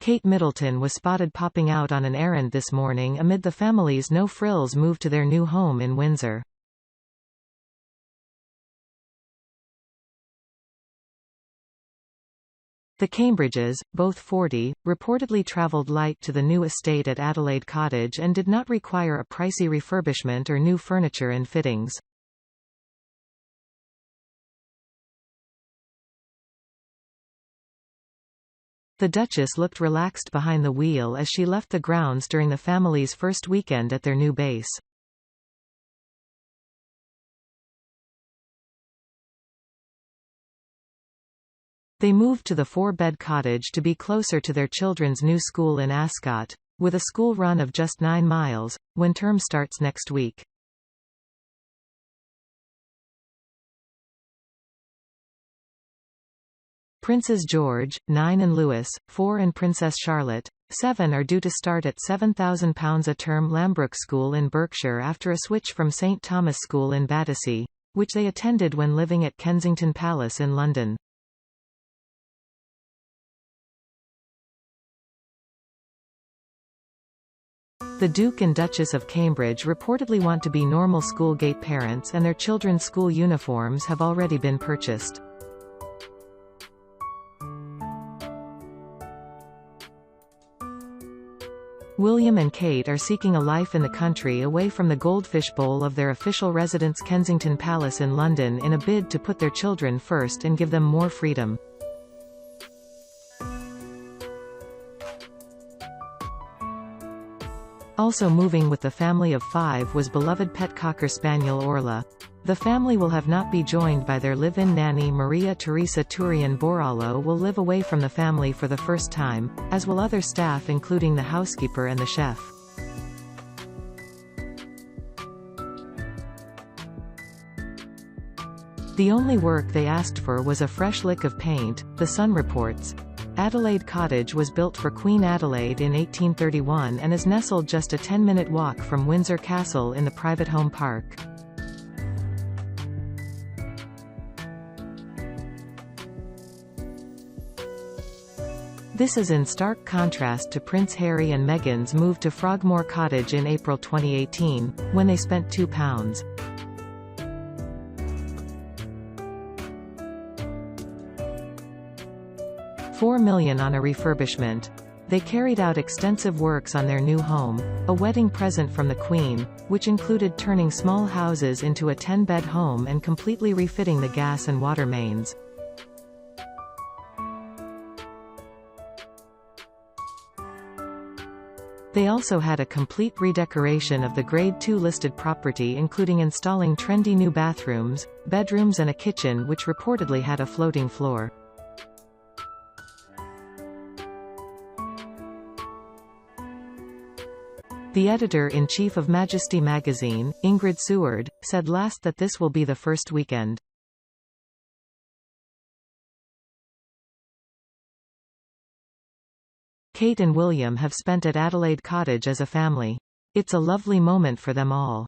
Kate Middleton was spotted popping out on an errand this morning amid the family's no-frills move to their new home in Windsor. The Cambridges, both 40, reportedly travelled light to the new estate at Adelaide Cottage and did not require a pricey refurbishment or new furniture and fittings. The Duchess looked relaxed behind the wheel as she left the grounds during the family's first weekend at their new base. They moved to the 4-bed cottage to be closer to their children's new school in Ascot, with a school run of just 9 miles, when term starts next week. Princes George, 9 and Louis, 4 and Princess Charlotte, 7 are due to start at £7,000 a term Lambrook School in Berkshire after a switch from St Thomas School in Battersea, which they attended when living at Kensington Palace in London. The Duke and Duchess of Cambridge reportedly want to be normal school-gate parents, and their children's school uniforms have already been purchased. William and Kate are seeking a life in the country away from the goldfish bowl of their official residence Kensington Palace in London in a bid to put their children first and give them more freedom. Also moving with the family of 5 was beloved pet Cocker Spaniel Orla. The family will have not be joined by their live-in nanny Maria Teresa Turian Borallo will live away from the family for the first time, as will other staff including the housekeeper and the chef. The only work they asked for was a fresh lick of paint, The Sun reports. Adelaide Cottage was built for Queen Adelaide in 1831 and is nestled just a 10-minute walk from Windsor Castle in the private home park. This is in stark contrast to Prince Harry and Meghan's move to Frogmore Cottage in April 2018, when they spent £2. £4 million on a refurbishment. They carried out extensive works on their new home, a wedding present from the Queen, which included turning small houses into a 10-bed home and completely refitting the gas and water mains. They also had a complete redecoration of the Grade 2 listed property, including installing trendy new bathrooms, bedrooms and a kitchen which reportedly had a floating floor. The editor-in-chief of Majesty magazine, Ingrid Seward, said last that this will be the first weekend. Kate and William have spent at Adelaide Cottage as a family. It's a lovely moment for them all.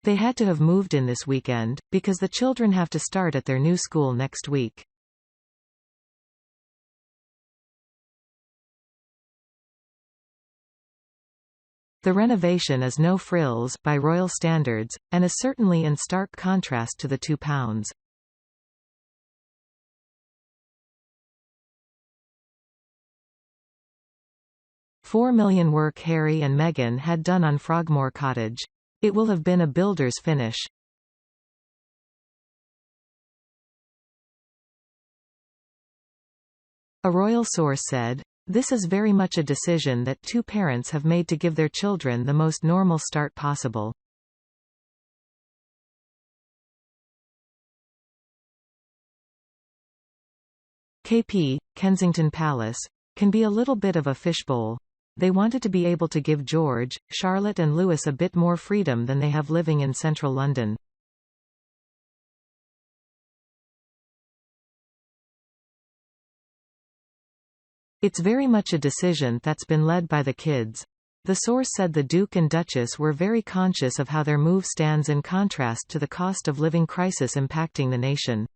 They had to have moved in this weekend, because the children have to start at their new school next week. The renovation is no frills, by royal standards, and is certainly in stark contrast to the £2. £4 million work Harry and Meghan had done on Frogmore Cottage. It will have been a builder's finish. A royal source said, "This is very much a decision that 2 parents have made to give their children the most normal start possible." KP, Kensington Palace, can be a little bit of a fishbowl. They wanted to be able to give George, Charlotte and Louis a bit more freedom than they have living in central London. It's very much a decision that's been led by the kids. The source said the Duke and Duchess were very conscious of how their move stands in contrast to the cost of living crisis impacting the nation.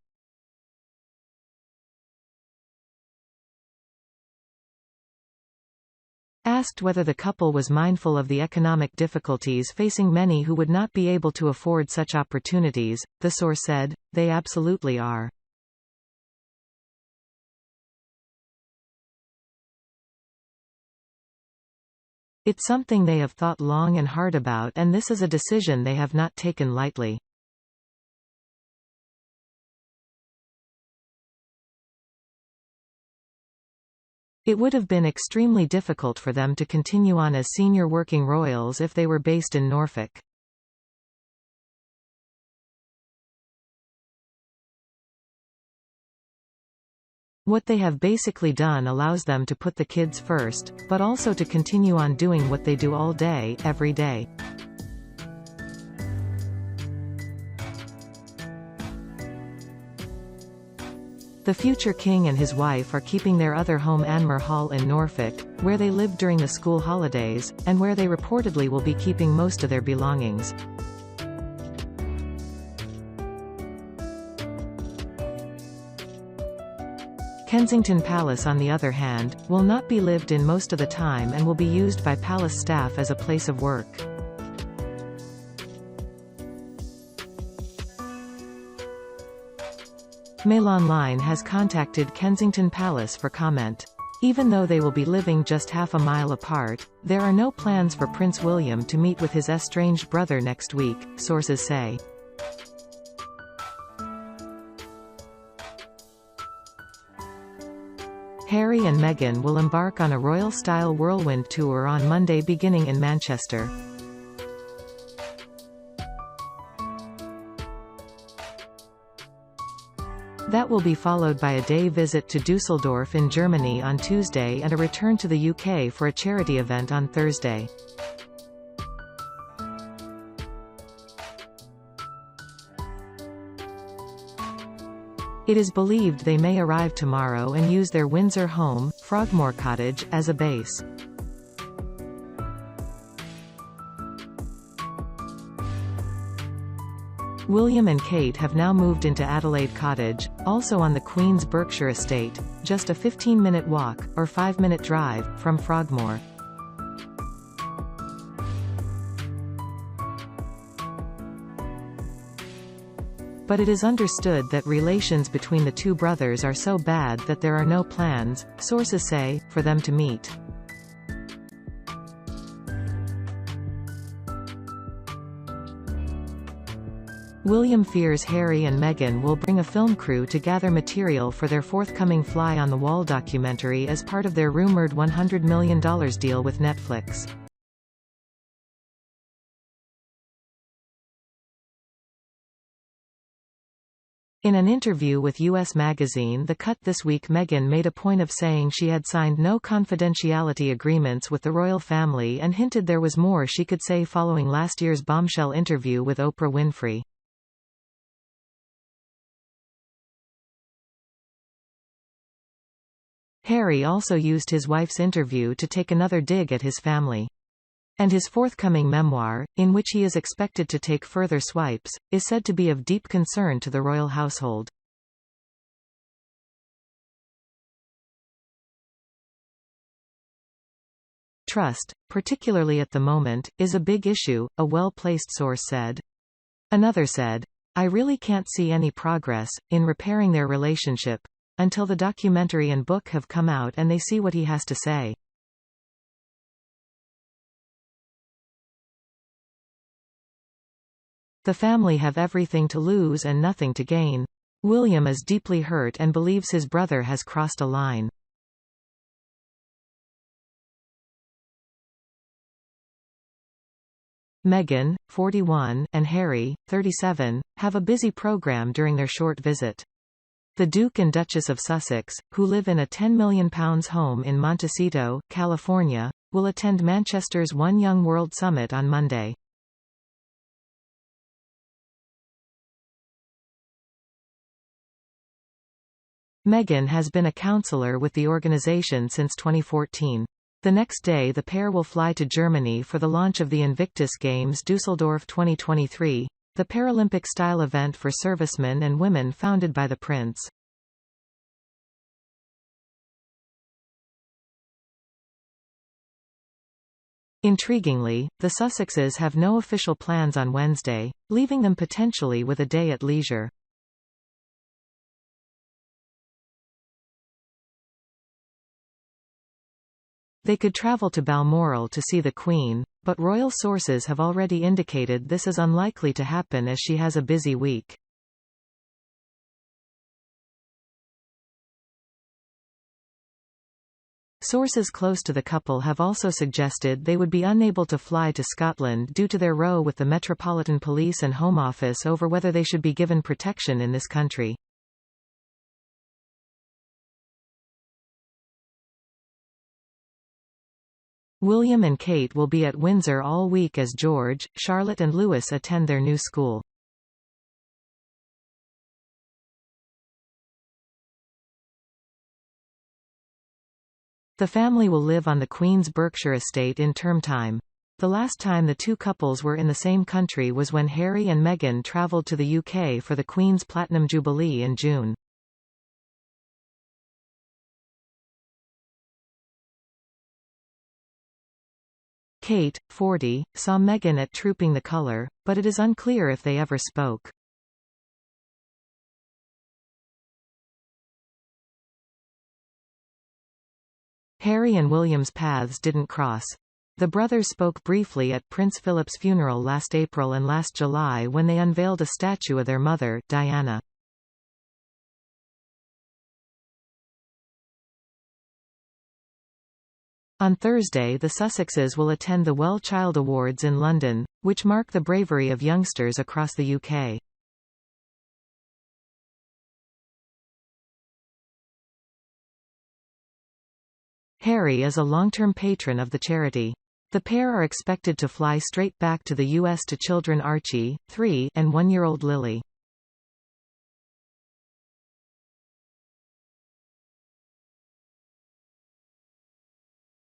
Asked whether the couple was mindful of the economic difficulties facing many who would not be able to afford such opportunities, the source said, "They absolutely are. It's something they have thought long and hard about, and this is a decision they have not taken lightly. It would have been extremely difficult for them to continue on as senior working royals if they were based in Norfolk. What they have basically done allows them to put the kids first, but also to continue on doing what they do all day, every day. The future king and his wife are keeping their other home Anmer Hall in Norfolk, where they lived during the school holidays, and where they reportedly will be keeping most of their belongings. Kensington Palace, on the other hand, will not be lived in most of the time and will be used by palace staff as a place of work. Mail Online has contacted Kensington Palace for comment. Even though they will be living just half a mile apart, there are no plans for Prince William to meet with his estranged brother next week, sources say. Harry and Meghan will embark on a royal-style whirlwind tour on Monday beginning in Manchester. That will be followed by a day visit to Düsseldorf in Germany on Tuesday and a return to the UK for a charity event on Thursday. It is believed they may arrive tomorrow and use their Windsor home, Frogmore Cottage, as a base. William and Kate have now moved into Adelaide Cottage, also on the Queen's Berkshire estate, just a 15-minute walk, or 5-minute drive, from Frogmore. But it is understood that relations between the two brothers are so bad that there are no plans, sources say, for them to meet. William fears Harry and Meghan will bring a film crew to gather material for their forthcoming Fly on the Wall documentary as part of their rumored $100 million deal with Netflix. In an interview with US magazine The Cut this week, Meghan made a point of saying she had signed no confidentiality agreements with the royal family and hinted there was more she could say following last year's bombshell interview with Oprah Winfrey. Harry also used his wife's interview to take another dig at his family. And his forthcoming memoir, in which he is expected to take further swipes, is said to be of deep concern to the royal household. Trust, particularly at the moment, is a big issue, a well-placed source said. Another said, "I really can't see any progress in repairing their relationship until the documentary and book have come out and they see what he has to say." The family have everything to lose and nothing to gain. William is deeply hurt and believes his brother has crossed a line. Meghan, 41, and Harry, 37, have a busy program during their short visit. The Duke and Duchess of Sussex, who live in a £10 million home in Montecito, California, will attend Manchester's One Young World Summit on Monday. Meghan has been a counselor with the organization since 2014. The next day the pair will fly to Germany for the launch of the Invictus Games Düsseldorf 2023, the Paralympic-style event for servicemen and women founded by the prince. Intriguingly, the Sussexes have no official plans on Wednesday, leaving them potentially with a day at leisure. They could travel to Balmoral to see the Queen, but royal sources have already indicated this is unlikely to happen as she has a busy week. Sources close to the couple have also suggested they would be unable to fly to Scotland due to their row with the Metropolitan Police and Home Office over whether they should be given protection in this country. William and Kate will be at Windsor all week as George, Charlotte and Louis attend their new school. The family will live on the Queen's Berkshire estate in term time. The last time the two couples were in the same country was when Harry and Meghan travelled to the UK for the Queen's Platinum Jubilee in June. Kate, 40, saw Meghan at Trooping the Colour, but it is unclear if they ever spoke. Harry and William's paths didn't cross. The brothers spoke briefly at Prince Philip's funeral last April and last July when they unveiled a statue of their mother, Diana. On Thursday the Sussexes will attend the Well Child Awards in London, which mark the bravery of youngsters across the UK. Harry is a long-term patron of the charity. The pair are expected to fly straight back to the US to children Archie, 3, and 1-year-old Lily.